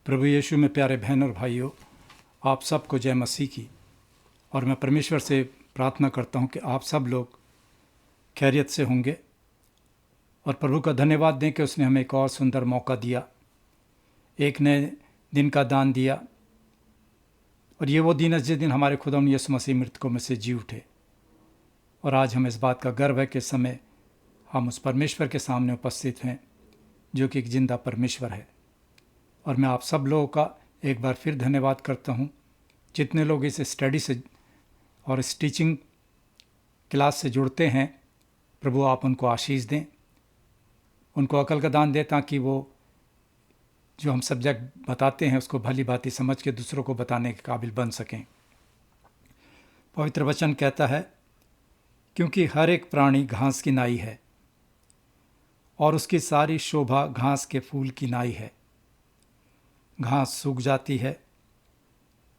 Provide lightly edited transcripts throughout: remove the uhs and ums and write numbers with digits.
प्रभु यीशु में प्यारे बहन और भाइयों, आप सबको जय मसीह की। और मैं परमेश्वर से प्रार्थना करता हूं कि आप सब लोग खैरियत से होंगे और प्रभु का धन्यवाद दें कि उसने हमें एक और सुंदर मौका दिया, एक नए दिन का दान दिया। और ये वो दिन है जिस दिन हमारे खुदा यीशु मसीह मृतकों में से जी उठे। और आज हमें इस बात का गर्व है कि इस समय हम उस परमेश्वर के सामने उपस्थित हैं जो कि एक जिंदा परमेश्वर है। और मैं आप सब लोगों का एक बार फिर धन्यवाद करता हूं, जितने लोग इस स्टडी से और इस टीचिंग क्लास से जुड़ते हैं। प्रभु आप उनको आशीष दें, उनको अकल का दान दें, ताकि वो जो हम सब्जेक्ट बताते हैं उसको भली भांति समझ के दूसरों को बताने के काबिल बन सकें। पवित्र वचन कहता है, क्योंकि हर एक प्राणी घास की नाई है और उसकी सारी शोभा घास के फूल की नाई है। घास सूख जाती है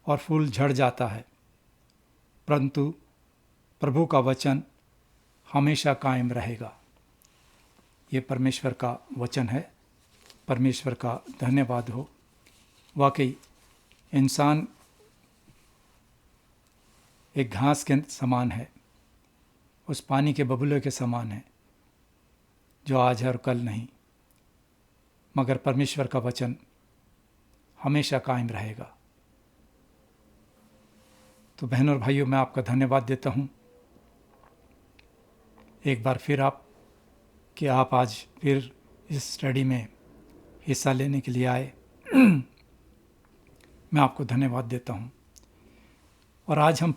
और फूल झड़ जाता है, परंतु प्रभु का वचन हमेशा कायम रहेगा। ये परमेश्वर का वचन है। परमेश्वर का धन्यवाद हो। वाकई इंसान एक घास के समान है, उस पानी के बबूले के समान है जो आज है और कल नहीं, मगर परमेश्वर का वचन हमेशा कायम रहेगा। तो बहनों और भाइयों, मैं आपका धन्यवाद देता हूं एक बार फिर कि आप आज फिर इस स्टडी में हिस्सा लेने के लिए आए। मैं आपको धन्यवाद देता हूं। और आज हम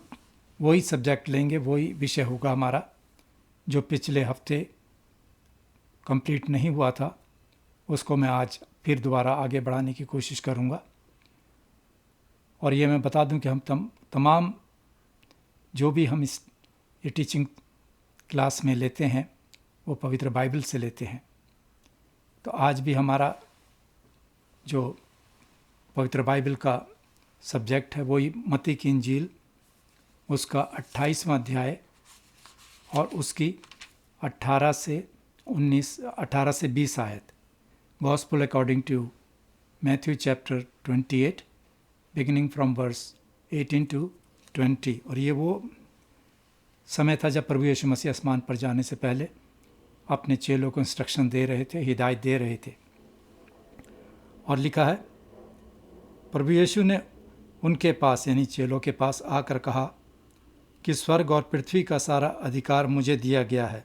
वही सब्जेक्ट लेंगे, वही विषय होगा हमारा जो पिछले हफ्ते कंप्लीट नहीं हुआ था। उसको मैं आज फिर दोबारा आगे बढ़ाने की कोशिश करूंगा। और ये मैं बता दूं कि हम तमाम जो भी हम ये टीचिंग क्लास में लेते हैं वो पवित्र बाइबल से लेते हैं। तो आज भी हमारा जो पवित्र बाइबल का सब्जेक्ट है वही मत्ती की इंजील, उसका 28वां अध्याय और उसकी 18 से 20 आयत। Gospel according to Matthew chapter 28 beginning from verse 18 to 20। और ये वो समय था जब प्रभु यीशु मसीह आसमान पर जाने से पहले अपने चेलों को इंस्ट्रक्शन दे रहे थे, हिदायत दे रहे थे। और लिखा है, प्रभु यीशु ने उनके पास यानी चेलों के पास आकर कहा कि स्वर्ग और पृथ्वी का सारा अधिकार मुझे दिया गया है,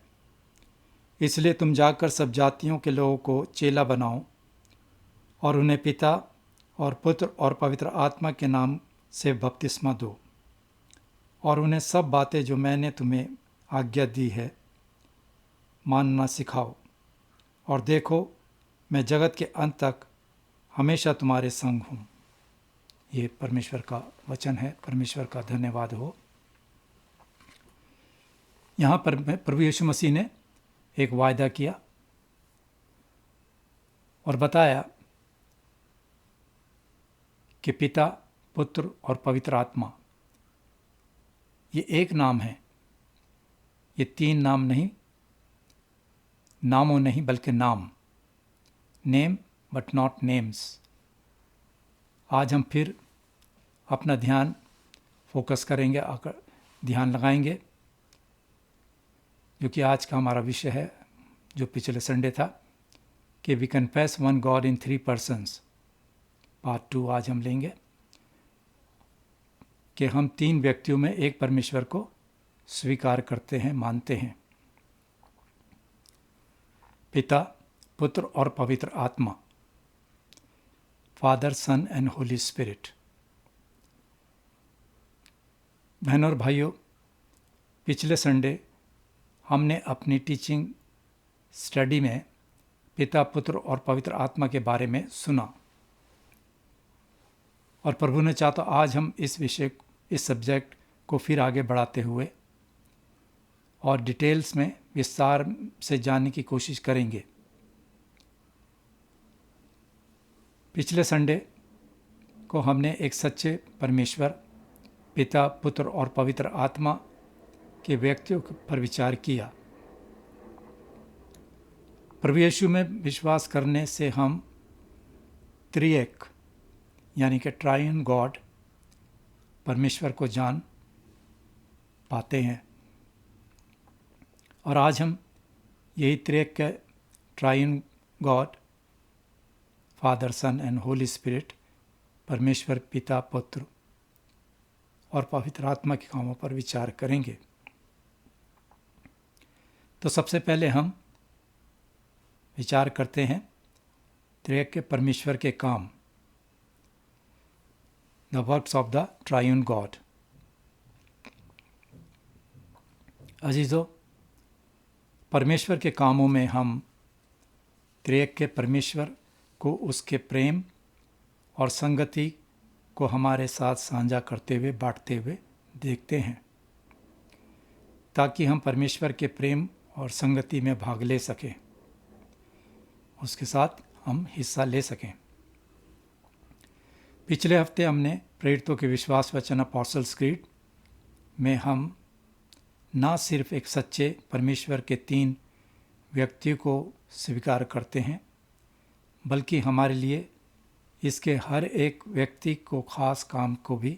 इसलिए तुम जाकर सब जातियों के लोगों को चेला बनाओ और उन्हें पिता और पुत्र और पवित्र आत्मा के नाम से बपतिस्मा दो और उन्हें सब बातें जो मैंने तुम्हें आज्ञा दी है मानना सिखाओ। और देखो, मैं जगत के अंत तक हमेशा तुम्हारे संग हूँ। ये परमेश्वर का वचन है। परमेश्वर का धन्यवाद हो। यहाँ पर प्रभु यीशु मसीह ने एक वायदा किया और बताया कि पिता, पुत्र और पवित्र आत्मा, ये एक नाम है। ये तीन नाम नहीं, नामों नहीं बल्कि नाम, नेम बट नॉट नेम्स। आज हम फिर अपना ध्यान फोकस करेंगे, ध्यान लगाएंगे, जो कि आज का हमारा विषय है, जो पिछले संडे था कि we confess one God in 3 persons. Part 2 आज हम लेंगे कि हम 3 व्यक्तियों में एक परमेश्वर को स्वीकार करते हैं, मानते हैं। पिता, पुत्र और पवित्र आत्मा, Father, Son and Holy Spirit. बहनों और भाइयों, पिछले संडे हमने अपनी टीचिंग स्टडी में पिता, पुत्र और पवित्र आत्मा के बारे में सुना। और प्रभु ने चाहा तो आज हम इस सब्जेक्ट को फिर आगे बढ़ाते हुए और डिटेल्स में विस्तार से जानने की कोशिश करेंगे। पिछले संडे को हमने एक सच्चे परमेश्वर, पिता, पुत्र और पवित्र आत्मा के व्यक्तियों पर विचार किया। प्रभु यीशु में विश्वास करने से हम त्रिएक यानी कि ट्रायन गॉड परमेश्वर को जान पाते हैं। और आज हम यही त्रिएक के triune God Father, Son and Holy Spirit, परमेश्वर पिता, पुत्र और पवित्र आत्मा के कामों पर विचार करेंगे। तो सबसे पहले हम विचार करते हैं त्रिएक के परमेश्वर के काम, the works of the triune God. अजीजों, परमेश्वर के कामों में हम त्रिएक के परमेश्वर को उसके प्रेम और संगति को हमारे साथ साझा करते हुए, बांटते हुए देखते हैं, ताकि हम परमेश्वर के प्रेम और संगति में भाग ले सकें, उसके साथ हम हिस्सा ले सकें। पिछले हफ्ते हमने प्रेरितों के विश्वास वचन अपोस्टल्स क्रीड में हम ना सिर्फ एक सच्चे परमेश्वर के 3 व्यक्तियों को स्वीकार करते हैं, बल्कि हमारे लिए इसके हर एक व्यक्ति को खास काम को भी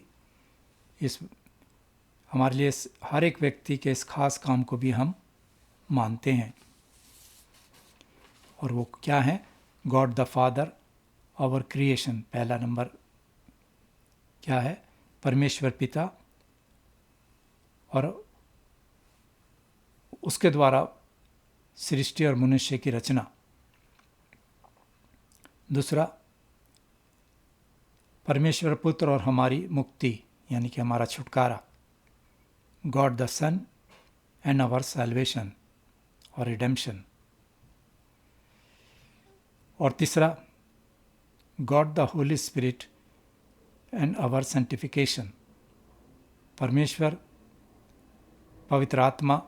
हमारे लिए हर एक व्यक्ति के इस खास काम को भी हम मानते हैं। और वो क्या है? God the Father our creation. पहला नंबर क्या है? परमेश्वर पिता और उसके द्वारा सृष्टि और मनुष्य की रचना। दूसरा, परमेश्वर पुत्र और हमारी मुक्ति, यानी कि हमारा छुटकारा, God the Son and our salvation और रिडेम्पशन। और तीसरा, God the Holy Spirit and our sanctification, परमेश्वर पवित्र आत्मा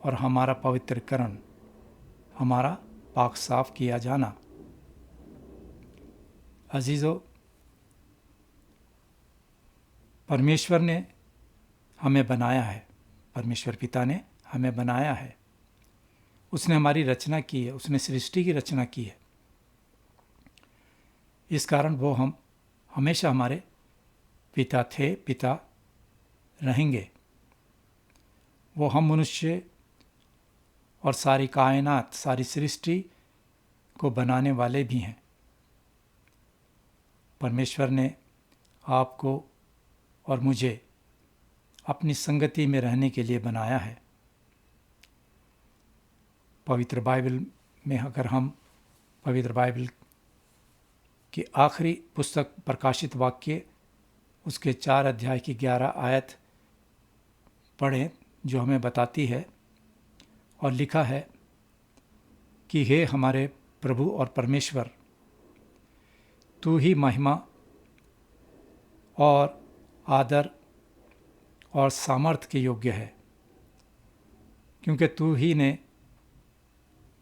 और हमारा पवित्रकरण, हमारा पाक साफ किया जाना। अजीजों, परमेश्वर ने हमें बनाया है, परमेश्वर पिता ने हमें बनाया है, उसने हमारी रचना की है, उसने सृष्टि की रचना की है। इस कारण वो हम हमेशा हमारे पिता थे, पिता रहेंगे। वो हम मनुष्य और सारी कायनात, सारी सृष्टि को बनाने वाले भी हैं। परमेश्वर ने आपको और मुझे अपनी संगति में रहने के लिए बनाया है। पवित्र बाइबल में अगर हम पवित्र बाइबल की आखिरी पुस्तक प्रकाशित वाक्य उसके 4 अध्याय की 11 आयत पढ़ें, जो हमें बताती है और लिखा है कि हे हमारे प्रभु और परमेश्वर, तू ही महिमा और आदर और सामर्थ्य के योग्य है, क्योंकि तू ही ने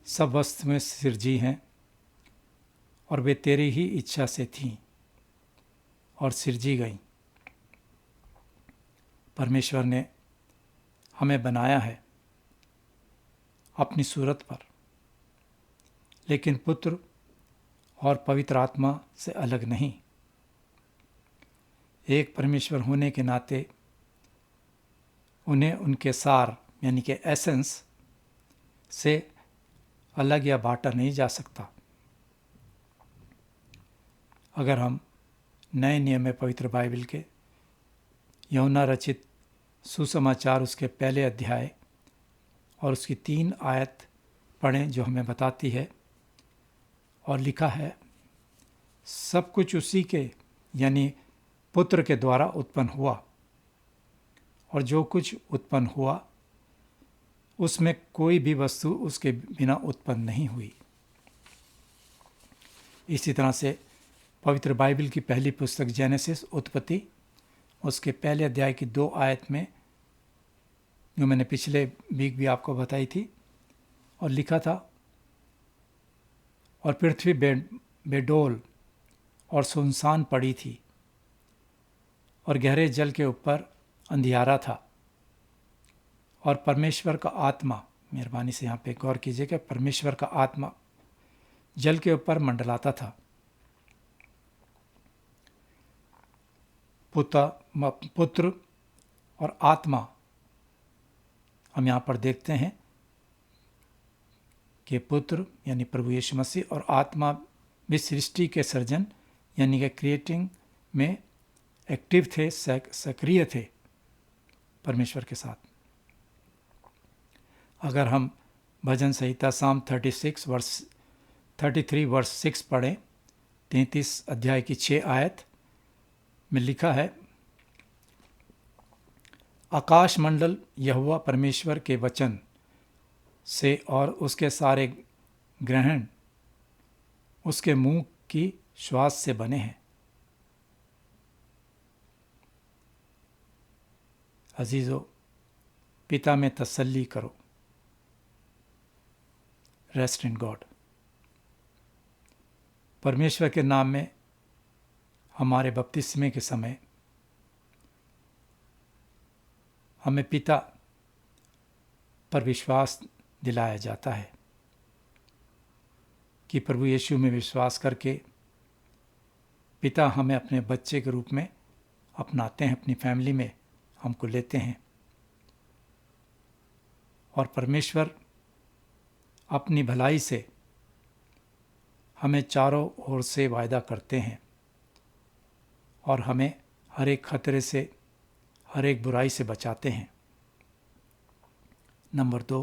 सब वस्तुएं सिरजी हैं और वे तेरी ही इच्छा से थीं और सिरजी गईं। परमेश्वर ने हमें बनाया है अपनी सूरत पर, लेकिन पुत्र और पवित्र आत्मा से अलग नहीं। एक परमेश्वर होने के नाते उन्हें उनके सार यानी कि एसेंस से अलग या बांटा नहीं जा सकता। अगर हम नए नियम में पवित्र बाइबल के यूहन्ना रचित सुसमाचार उसके पहले अध्याय और उसकी 3 आयत पढ़ें, जो हमें बताती है और लिखा है, सब कुछ उसी के यानी पुत्र के द्वारा उत्पन्न हुआ, और जो कुछ उत्पन्न हुआ उसमें कोई भी वस्तु उसके बिना उत्पन्न नहीं हुई। इसी तरह से पवित्र बाइबल की पहली पुस्तक जेनेसिस उत्पत्ति उसके पहले अध्याय की 2 आयत में, जो मैंने पिछले वीक भी आपको बताई थी, और लिखा था, और पृथ्वी बेडोल और सुनसान पड़ी थी और गहरे जल के ऊपर अंधियारा था, और परमेश्वर का आत्मा, मेहरबानी से यहाँ पे गौर कीजिएगा, परमेश्वर का आत्मा जल के ऊपर मंडलाता था। पुत्र और आत्मा हम यहाँ पर देखते हैं कि पुत्र यानी प्रभु यीशु मसीह और आत्मा भी सृष्टि के सर्जन यानी कि क्रिएटिंग में एक्टिव थे, सक्रिय थे परमेश्वर के साथ। अगर हम भजन संहिता साम 33 वर्ष 6 पढ़ें, 33 अध्याय की 6 आयत में लिखा है, आकाश मंडल यहोवा परमेश्वर के वचन से और उसके सारे ग्रहण उसके मुंह की श्वास से बने हैं। अजीजों, पिता में तसल्ली करो, रेस्ट इन गॉड। परमेश्वर के नाम में हमारे बपतिस्मे के समय हमें पिता पर विश्वास दिलाया जाता है कि प्रभु यीशु में विश्वास करके पिता हमें अपने बच्चे के रूप में अपनाते हैं, अपनी फैमिली में हमको लेते हैं। और परमेश्वर अपनी भलाई से हमें चारों ओर से वायदा करते हैं और हमें हर एक खतरे से, हर एक बुराई से बचाते हैं। नंबर 2,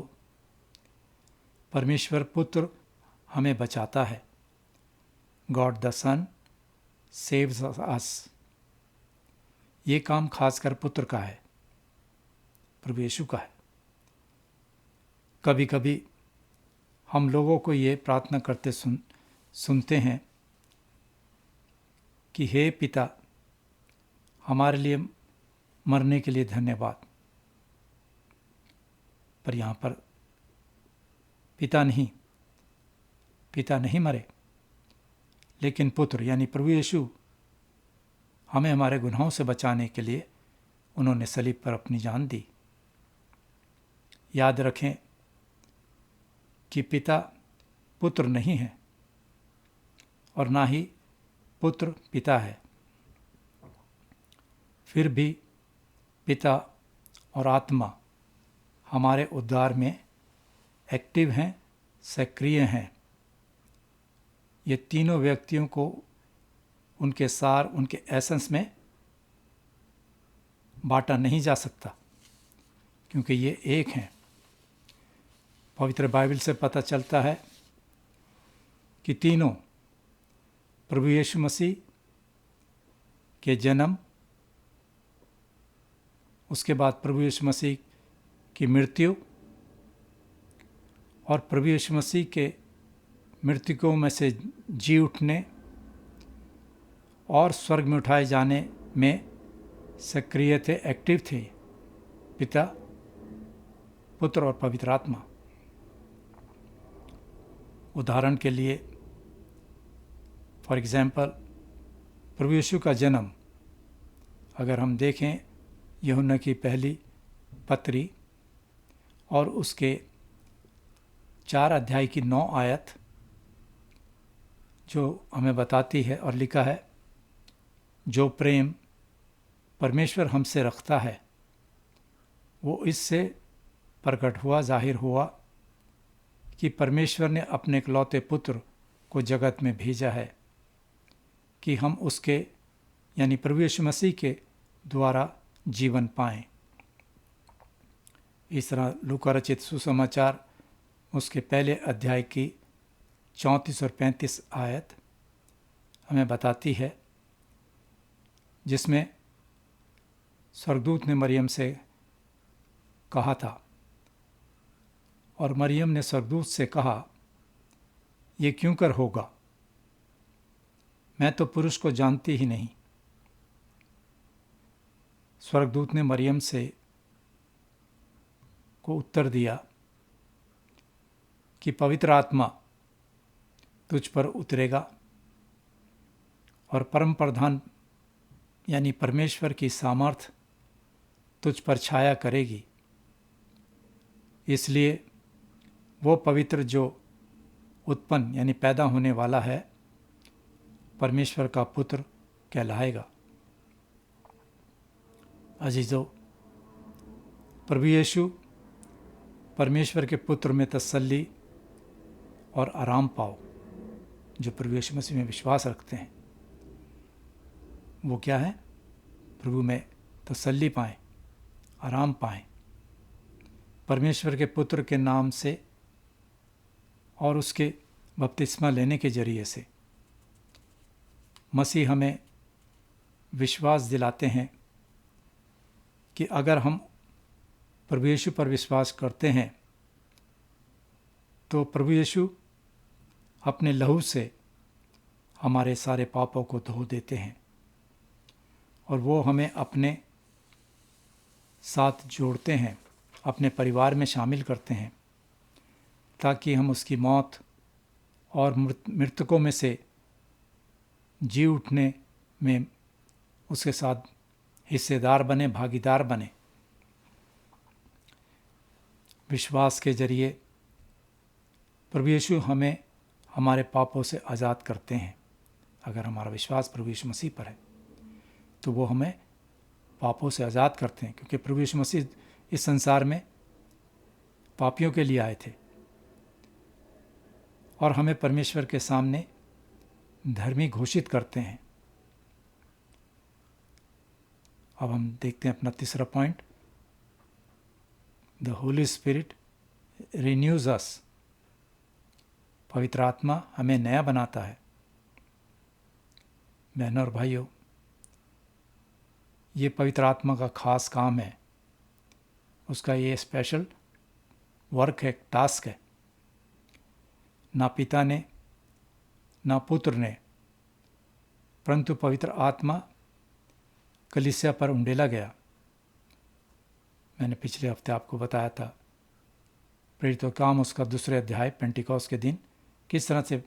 परमेश्वर पुत्र हमें बचाता है। God the Son saves us. ये काम खासकर पुत्र का है, प्रभु यीशु का है। कभी कभी हम लोगों को ये प्रार्थना करते सुनते हैं कि हे पिता, हमारे लिए मरने के लिए धन्यवाद। पर यहाँ पर पिता नहीं मरे, लेकिन पुत्र यानी प्रभु यीशु हमें हमारे गुनाहों से बचाने के लिए उन्होंने सलीब पर अपनी जान दी। याद रखें कि पिता पुत्र नहीं है और ना ही पुत्र पिता है। फिर भी पिता और आत्मा हमारे उद्धार में एक्टिव हैं, सक्रिय हैं। ये तीनों व्यक्तियों को उनके सार, उनके एसेंस में बांटा नहीं जा सकता, क्योंकि ये एक हैं। पवित्र बाइबल से पता चलता है कि तीनों प्रभु यीशु मसीह के जन्म, उसके बाद प्रभु यीशु मसीह की मृत्यु और प्रभु यीशु मसीह के मृतकों में से जी उठने और स्वर्ग में उठाए जाने में सक्रिय थे, एक्टिव थे। पिता, पुत्र और पवित्र आत्मा। उदाहरण के लिए, फॉर एग्जाम्पल, प्रभु यीशु का जन्म अगर हम देखें यूहन्ना की पहली पत्री और उसके 4 अध्याय की 9 आयत, जो हमें बताती है और लिखा है, जो प्रेम परमेश्वर हमसे रखता है वो इससे प्रकट हुआ, जाहिर हुआ कि परमेश्वर ने अपने इकलौते पुत्र को जगत में भेजा है कि हम उसके यानी प्रभु यीशु मसीह के द्वारा जीवन पाएं। इस तरह लूका रचित सुसमाचार उसके पहले अध्याय की 34 और 35 आयत हमें बताती है, जिसमें स्वर्गदूत ने मरियम से कहा था और मरियम ने स्वर्गदूत से कहा, ये क्यों कर होगा, मैं तो पुरुष को जानती ही नहीं। स्वर्गदूत ने मरियम से को उत्तर दिया कि पवित्र आत्मा तुझ पर उतरेगा और परम प्रधान यानी परमेश्वर की सामर्थ तुझ पर छाया करेगी, इसलिए वो पवित्र जो उत्पन्न यानी पैदा होने वाला है परमेश्वर का पुत्र कहलाएगा। अजीज़ों, प्रभु यीशु परमेश्वर के पुत्र में तसल्ली और आराम पाओ। जो प्रभु यीशु मसीह में विश्वास रखते हैं वो क्या है? प्रभु में तसल्ली पाएं, आराम पाएं, परमेश्वर के पुत्र के नाम से और उसके बपतिस्मा लेने के जरिए से। मसीह हमें विश्वास दिलाते हैं कि अगर हम प्रभु यीशु पर विश्वास करते हैं तो प्रभु यीशु अपने लहू से हमारे सारे पापों को धो देते हैं और वो हमें अपने साथ जोड़ते हैं, अपने परिवार में शामिल करते हैं, ताकि हम उसकी मौत और मृतकों में से जी उठने में उसके साथ हिस्सेदार बने, भागीदार बने। विश्वास के जरिए प्रभु यीशु हमें हमारे पापों से आज़ाद करते हैं। अगर हमारा विश्वास प्रभु यीशु मसीह पर है तो वो हमें पापों से आज़ाद करते हैं, क्योंकि प्रभु यीशु मसीह इस संसार में पापियों के लिए आए थे और हमें परमेश्वर के सामने धर्मी घोषित करते हैं। अब हम देखते हैं अपना तीसरा point, the Holy Spirit renews us. पवित्र आत्मा हमें नया बनाता है। बहनों और भाइयों, ये पवित्र आत्मा का खास काम है, उसका ये स्पेशल वर्क है, टास्क है। ना पिता ने ना पुत्र ने, परंतु पवित्र आत्मा कलीसिया पर उंडेला गया। मैंने पिछले हफ्ते आपको बताया था प्रेरितों का काम उसका 2 अध्याय पेंटिकॉस्ट के दिन किस तरह से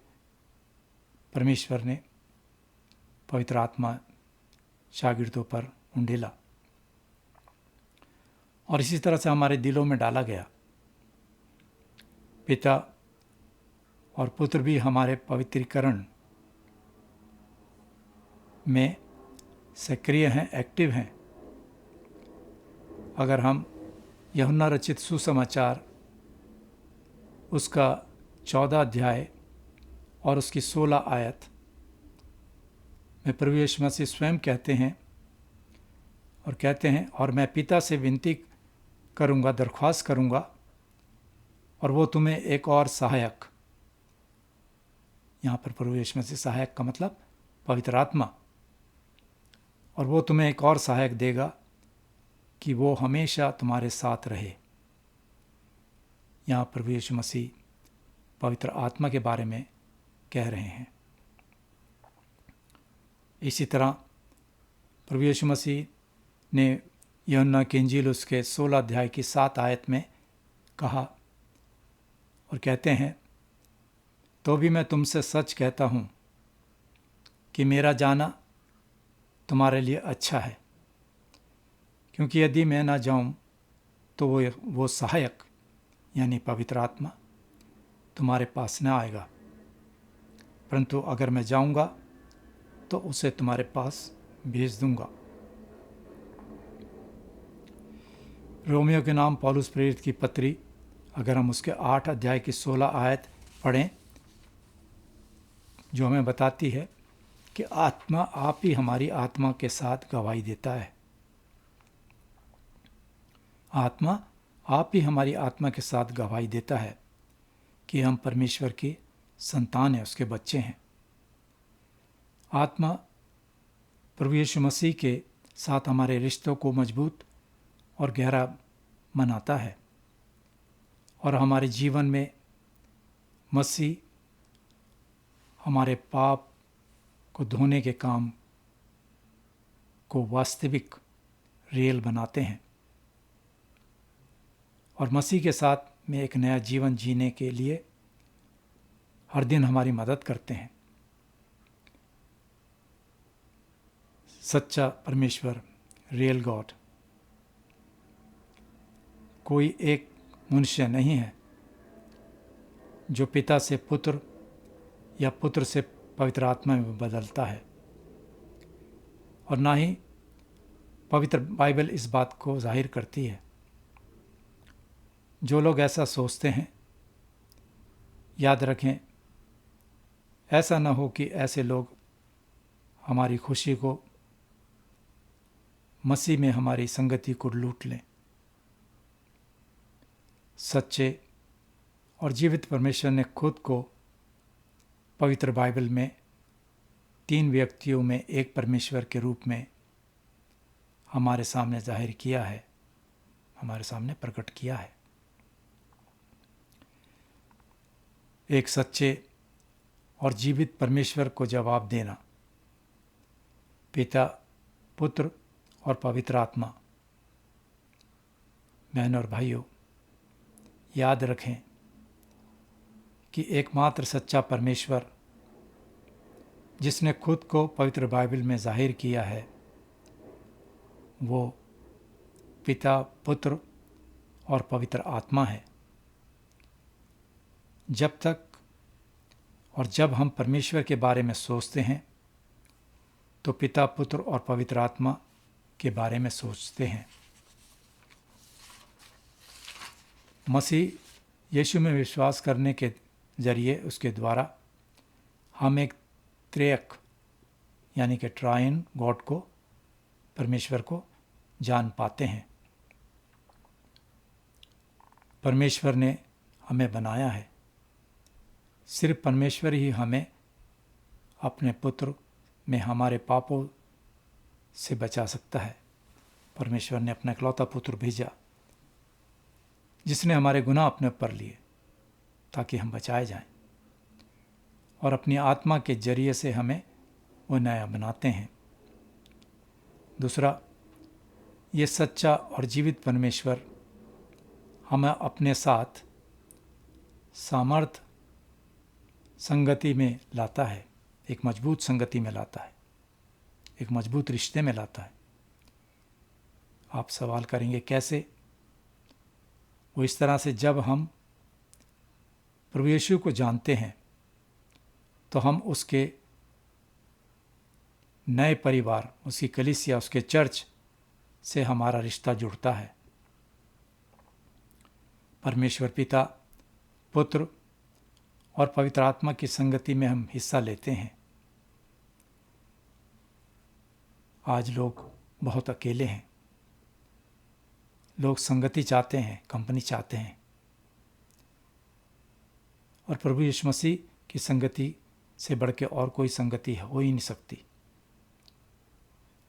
परमेश्वर ने पवित्र आत्मा शागिर्दों पर उंडेला और इसी तरह से हमारे दिलों में डाला गया। पिता और पुत्र भी हमारे पवित्रीकरण में सक्रिय हैं, एक्टिव हैं। अगर हम यूहन्ना रचित सुसमाचार उसका 14 अध्याय और उसकी 16 आयत में प्रभु यीशु मसीह स्वयं कहते हैं और मैं पिता से विनती करूँगा, दरख्वास्त करूँगा, और वो तुम्हें एक और सहायक, यहाँ पर प्रभु यीशु मसीह सहायक का मतलब पवित्र आत्मा, और वो तुम्हें एक और सहायक देगा कि वो हमेशा तुम्हारे साथ रहे। यहाँ प्रभु यीशु मसीह पवित्र आत्मा के बारे में कह रहे हैं। इसी तरह प्रभु यीशु मसीह ने यूहन्ना की इंजील उसके 16 अध्याय की 7 आयत में कहा और कहते हैं, तो भी मैं तुमसे सच कहता हूँ कि मेरा जाना तुम्हारे लिए अच्छा है, क्योंकि यदि मैं ना जाऊँ तो वो सहायक यानी पवित्र आत्मा तुम्हारे पास न आएगा, परंतु अगर मैं जाऊँगा तो उसे तुम्हारे पास भेज दूँगा। रोमियो के नाम पौलुस प्रेरित की पत्री, अगर हम उसके 8 अध्याय की 16 आयत पढ़ें, जो हमें बताती है कि आत्मा आप ही हमारी आत्मा के साथ गवाही देता है। आत्मा आप ही हमारी आत्मा के साथ गवाही देता है कि हम परमेश्वर की संतान हैं, उसके बच्चे हैं। आत्मा प्रभु यीशु मसीह के साथ हमारे रिश्तों को मजबूत और गहरा बनाता है और हमारे जीवन में मसीह हमारे पाप को धोने के काम को वास्तविक रियल बनाते हैं और मसीह के साथ में एक नया जीवन जीने के लिए हर दिन हमारी मदद करते हैं। सच्चा परमेश्वर, रियल गॉड, कोई एक मनुष्य नहीं है जो पिता से पुत्र या पुत्र से पवित्र आत्मा में बदलता है, और ना ही पवित्र बाइबल इस बात को जाहिर करती है। जो लोग ऐसा सोचते हैं, याद रखें, ऐसा न हो कि ऐसे लोग हमारी खुशी को, मसीह में हमारी संगति को लूट लें। सच्चे और जीवित परमेश्वर ने खुद को पवित्र बाइबल में 3 व्यक्तियों में एक परमेश्वर के रूप में हमारे सामने जाहिर किया है, हमारे सामने प्रकट किया है। एक सच्चे और जीवित परमेश्वर को जवाब देना, पिता, पुत्र और पवित्र आत्मा। बहनों और भाइयों, याद रखें कि एकमात्र सच्चा परमेश्वर जिसने खुद को पवित्र बाइबल में जाहिर किया है, वो पिता, पुत्र और पवित्र आत्मा है। जब तक और जब हम परमेश्वर के बारे में सोचते हैं तो पिता, पुत्र और पवित्र आत्मा के बारे में सोचते हैं। मसीह यीशु में विश्वास करने के जरिए, उसके द्वारा हम एक त्रिएक यानी कि ट्राइन गॉड को, परमेश्वर को जान पाते हैं। परमेश्वर ने हमें बनाया है। सिर्फ परमेश्वर ही हमें अपने पुत्र में हमारे पापों से बचा सकता है। परमेश्वर ने अपना इकलौता पुत्र भेजा जिसने हमारे गुनाह अपने ऊपर लिए ताकि हम बचाए जाएं, और अपनी आत्मा के जरिए से हमें वो नया बनाते हैं। दूसरा, ये सच्चा और जीवित परमेश्वर हमें अपने साथ सामर्थ संगति में लाता है, एक मजबूत संगति में लाता है, एक मजबूत रिश्ते में लाता है। आप सवाल करेंगे कैसे? वो इस तरह से, जब हम प्रभु यीशु को जानते हैं तो हम उसके नए परिवार, उसकी कलीसिया, उसके चर्च से हमारा रिश्ता जुड़ता है। परमेश्वर पिता, पुत्र और पवित्र आत्मा की संगति में हम हिस्सा लेते हैं। आज लोग बहुत अकेले हैं। लोग संगति चाहते हैं, कंपनी चाहते हैं, और प्रभु यीशु मसीह की संगति से बढ़ के और कोई संगति हो ही नहीं सकती।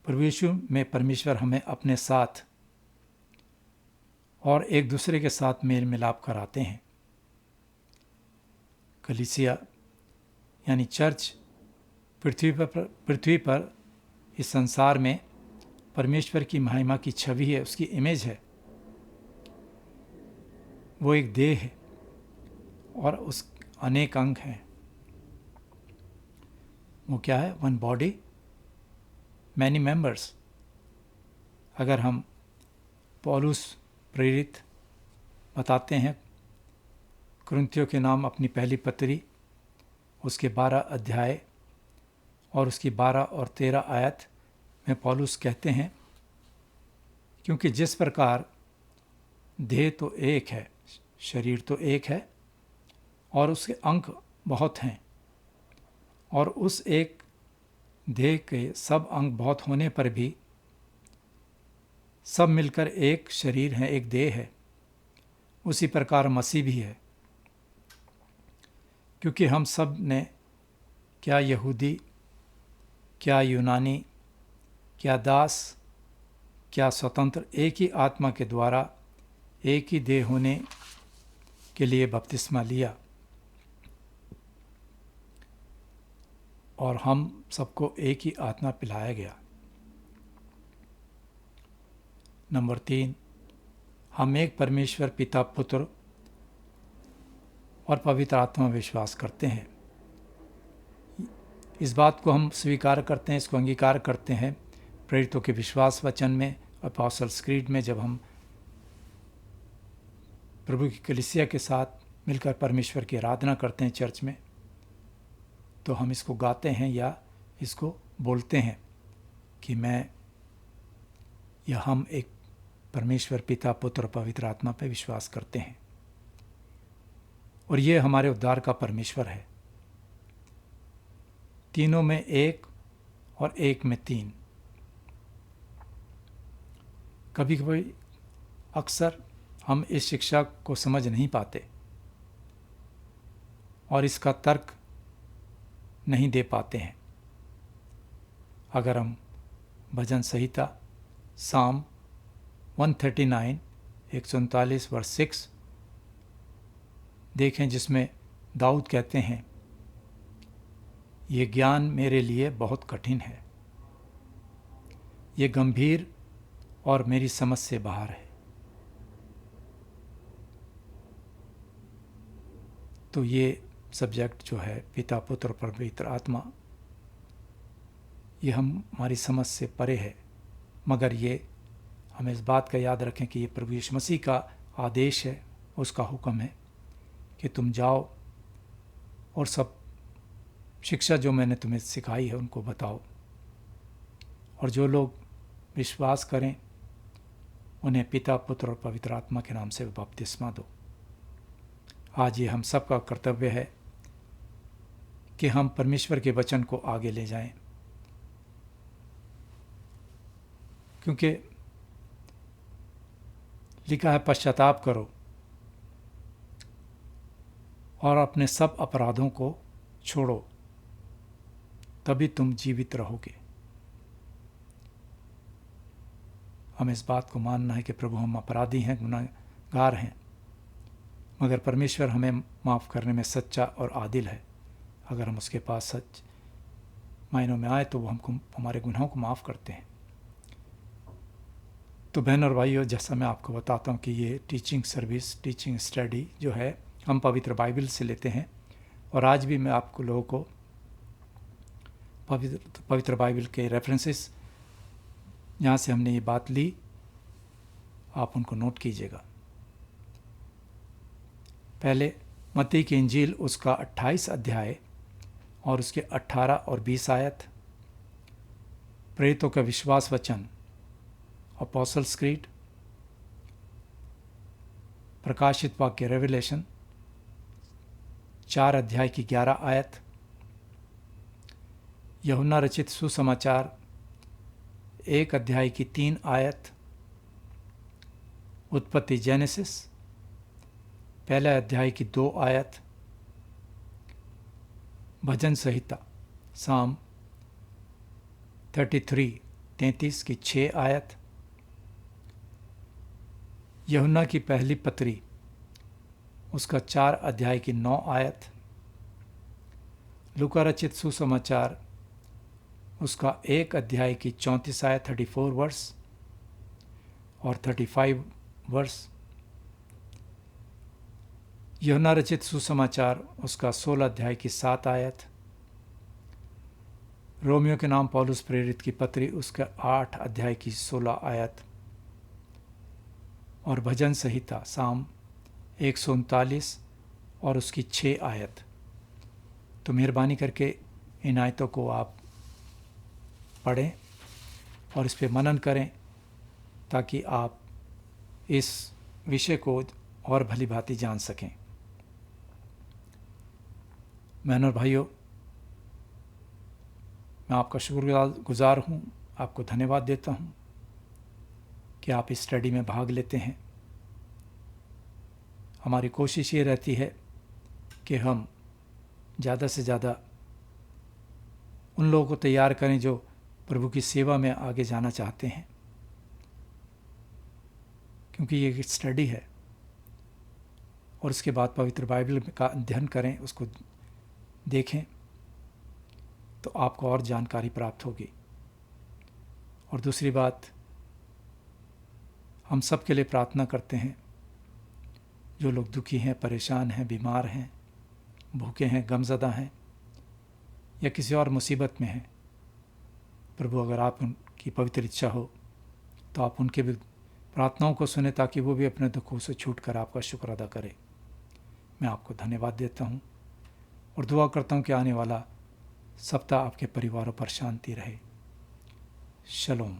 प्रभु यीशु में परमेश्वर हमें अपने साथ और एक दूसरे के साथ मेल मिलाप कराते हैं। कलीसिया यानी चर्च पृथ्वी पर इस संसार में परमेश्वर की महिमा की छवि है, उसकी इमेज है। वो एक देह है और उस अनेक अंग हैं। वो क्या है? One body many members. अगर हम पौलुस प्रेरित बताते हैं कुरिन्थियों के नाम अपनी पहली पत्री, उसके 12 अध्याय और उसकी 12 और 13 आयत में पौलुस कहते हैं, क्योंकि जिस प्रकार देह तो एक है, शरीर तो एक है और उसके अंग बहुत हैं, और उस एक देह के सब अंग बहुत होने पर भी सब मिलकर एक शरीर है, एक देह है। उसी प्रकार मसीह भी है, क्योंकि हम सब ने, क्या यहूदी, क्या यूनानी, क्या दास, क्या स्वतंत्र, एक ही आत्मा के द्वारा एक ही देह होने के लिए बपतिस्मा लिया, और हम सबको एक ही आत्मा पिलाया गया। नंबर 3, हम एक परमेश्वर पिता, पुत्र और पवित्र आत्मा में विश्वास करते हैं। इस बात को हम स्वीकार करते हैं, इसको अंगीकार करते हैं प्रेरितों के विश्वास वचन में, अपोस्टल्स क्रीड में। जब हम प्रभु की कलीसिया के साथ मिलकर परमेश्वर की आराधना करते हैं चर्च में, तो हम इसको गाते हैं या इसको बोलते हैं कि मैं या हम एक परमेश्वर पिता, पुत्र और पवित्र आत्मा पर विश्वास करते हैं, और ये हमारे उद्धार का परमेश्वर है। तीनों में एक और एक में तीन। कभी कभी अक्सर हम इस शिक्षा को समझ नहीं पाते और इसका तर्क नहीं दे पाते हैं। अगर हम भजन संहिता साम 139 139 वर्स 6 देखें, जिसमें दाऊद कहते हैं, ये ज्ञान मेरे लिए बहुत कठिन है, ये गंभीर और मेरी समझ से बाहर है। तो ये सब्जेक्ट जो है पिता, पुत्र और पवित्र आत्मा, ये हमारी समझ से परे है, मगर ये हमें इस बात का याद रखें कि ये प्रभु यीशु मसीह का आदेश है, उसका हुक्म है कि तुम जाओ और सब शिक्षा जो मैंने तुम्हें सिखाई है उनको बताओ, और जो लोग विश्वास करें उन्हें पिता, पुत्र और पवित्र आत्मा के नाम से बपतिस्मा दो। आज ये हम सब का कर्तव्य है कि हम परमेश्वर के वचन को आगे ले जाएं, क्योंकि लिखा है, पश्चाताप करो और अपने सब अपराधों को छोड़ो, तभी तुम जीवित रहोगे। हमें इस बात को मानना है कि प्रभु हम अपराधी हैं, गुनाहगार हैं, मगर परमेश्वर हमें माफ़ करने में सच्चा और आदिल है। अगर हम उसके पास सच मायनों में आए तो वो हमको हमारे गुनाहों को माफ़ करते हैं। तो बहन और भाइयों, जैसा मैं आपको बताता हूँ कि ये टीचिंग सर्विस, टीचिंग स्टडी जो है हम पवित्र बाइबल से लेते हैं, और आज भी मैं आपको लोगों को पवित्र बाइबल के रेफरेंसेस जहाँ से हमने ये बात ली, आप उनको नोट कीजिएगा। पहले मत्ती की इंजील उसका 28 अध्याय और उसके 18 और 20 आयत, प्रेरितों का विश्वास वचन अपोस्टल्स क्रीड, प्रकाशित वाक्य रेवलेशन 4 अध्याय की 11 आयत, यूहन्ना रचित सुसमाचार 1 अध्याय की 3 आयत, उत्पत्ति जेनेसिस 1 अध्याय की 2 आयत, भजन संहिता साम 33 की 6 आयत, यूहन्ना की पहली पत्री उसका 4 अध्याय की 9 आयत, लूका रचित सुसमाचार उसका 1 अध्याय की 34 आयत 34 वर्स और 35 वर्स, यूहन्ना रचित सुसमाचार उसका 16 अध्याय की 7 आयत, रोमियो के नाम पौलुस प्रेरित की पत्री उसका 8 अध्याय की 16 आयत, और भजन संहिता साम 139 और उसकी 6 आयत। तो मेहरबानी करके इन आयतों को आप पढ़ें और इस पे मनन करें, ताकि आप इस विषय को और भली भांति जान सकें। बहनों और भाइयों, मैं आपका शुक्रगुजार हूँ, आपको धन्यवाद देता हूँ कि आप इस स्टडी में भाग लेते हैं। हमारी कोशिश ये रहती है कि हम ज़्यादा से ज़्यादा उन लोगों को तैयार करें जो प्रभु की सेवा में आगे जाना चाहते हैं, क्योंकि ये एक स्टडी है। और उसके बाद पवित्र बाइबल का अध्ययन करें, उसको देखें, तो आपको और जानकारी प्राप्त होगी। और दूसरी बात, हम सब के लिए प्रार्थना करते हैं, जो लोग दुखी हैं, परेशान हैं, बीमार हैं, भूखे हैं, गमज़दा हैं या किसी और मुसीबत में हैं। प्रभु, अगर आप उनकी पवित्र इच्छा हो तो आप उनके भी प्रार्थनाओं को सुने, ताकि वो भी अपने दुखों से छूटकर आपका शुक्र अदा करें। मैं आपको धन्यवाद देता हूँ और दुआ करता हूँ कि आने वाला सप्ताह आपके परिवारों पर शांति रहे। शलोम।